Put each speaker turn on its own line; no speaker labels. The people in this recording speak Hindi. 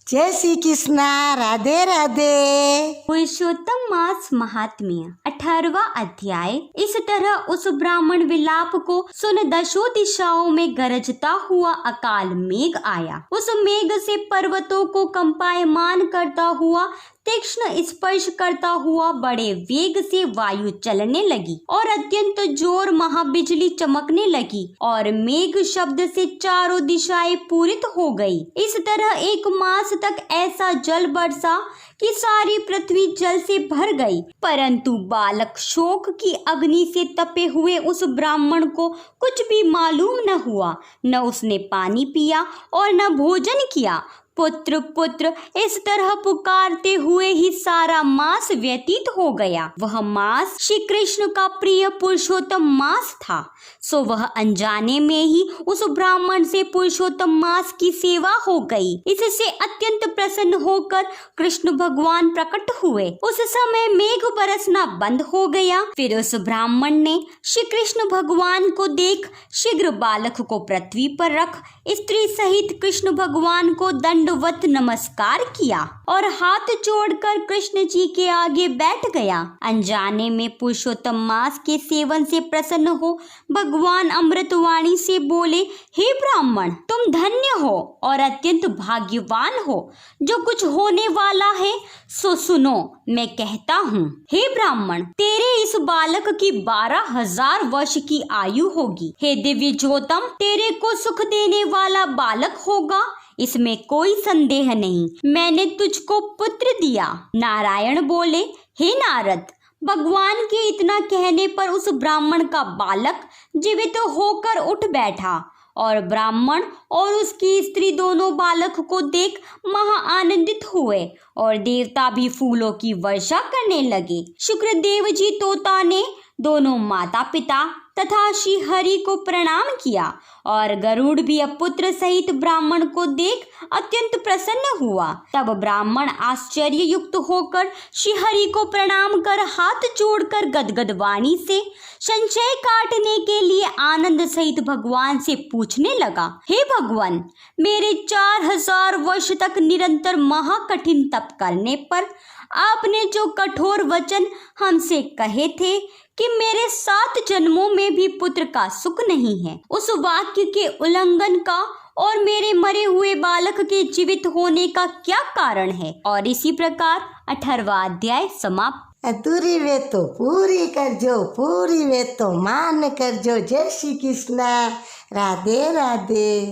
जय श्री कृष्णा। राधे राधे।
पुरुषोत्तम मास महात्म्य 18वां अध्याय। इस तरह उस ब्राह्मण विलाप को सुन दशों दिशाओं में गरजता हुआ अकाल मेघ आया। उस मेघ से पर्वतों को कंपायमान करता हुआ, तीक्ष्ण स्पर्श करता हुआ बड़े वेग से वायु चलने लगी और अत्यंत जोर महाबिजली चमकने लगी और मेघ शब्द से चारों दिशाएं पूरित हो गई। इस तरह एक मास तक ऐसा जल बरसा कि सारी पृथ्वी जल से भर गई। परंतु बालक शोक की अग्नि से तपे हुए उस ब्राह्मण को कुछ भी मालूम न हुआ। न उसने पानी पिया और न भोजन किया। पुत्र पुत्र इस तरह पुकारते हुए ही सारा मास व्यतीत हो गया। वह मास श्री कृष्ण का प्रिय पुरुषोत्तम मास था। सो वह अनजाने में ही उस ब्राह्मण से पुरुषोत्तम मास की सेवा हो गई। इससे अत्यंत प्रसन्न होकर कृष्ण भगवान प्रकट हुए। उस समय मेघ बरसना बंद हो गया। फिर उस ब्राह्मण ने श्री कृष्ण भगवान को देख शीघ्र बालक को पृथ्वी पर रख स्त्री सहित कृष्ण भगवान को दंडवत नमस्कार किया और हाथ जोड़कर कृष्ण जी के आगे बैठ गया। अनजाने में पुरुषोत्तम मास के सेवन से प्रसन्न हो भगवान अमृतवाणी से बोले, हे ब्राह्मण, तुम धन्य हो और अत्यंत भाग्यवान हो। जो कुछ होने वाला है सो सुनो, मैं कहता हूँ। हे ब्राह्मण, तेरे इस बालक की 12,000 वर्ष की आयु होगी। हे दिव्य ज्योतम, तेरे को सुख देने वाला बालक होगा, इसमें कोई संदेह नहीं। मैंने तुझको पुत्र दिया। नारायण बोले, हे नारद, भगवान के इतना कहने पर उस ब्राह्मण का बालक जीवित होकर उठ बैठा और ब्राह्मण और उसकी स्त्री दोनों बालक को देख महा आनंदित हुए और देवता भी फूलों की वर्षा करने लगे। शुक्रदेव जी तोता ने दोनों माता पिता तथा श्री हरि को प्रणाम किया और गरुड़ भी पुत्र सहित ब्राह्मण को देख अत्यंत प्रसन्न हुआ। तब ब्राह्मण आश्चर्य युक्त होकर श्री हरि को प्रणाम कर हाथ जोड़कर गदगद वाणी से संशय काटने के लिए आनंद सहित भगवान से पूछने लगा, हे भगवान, मेरे 4,000 वर्ष तक निरंतर महाकठिन तप करने पर आपने जो कठोर वचन हमसे कहे थे कि मेरे 7 जन्मों में भी पुत्र का सुख नहीं है, उस वाक्य के उल्लंघन का और मेरे मरे हुए बालक के जीवित होने का क्या कारण है। और इसी प्रकार 18वां अध्याय समाप्त।
अधूरी वे तो पूरी कर जो, पूरी वे तो मान कर जो। जय श्री कृष्णा। राधे राधे।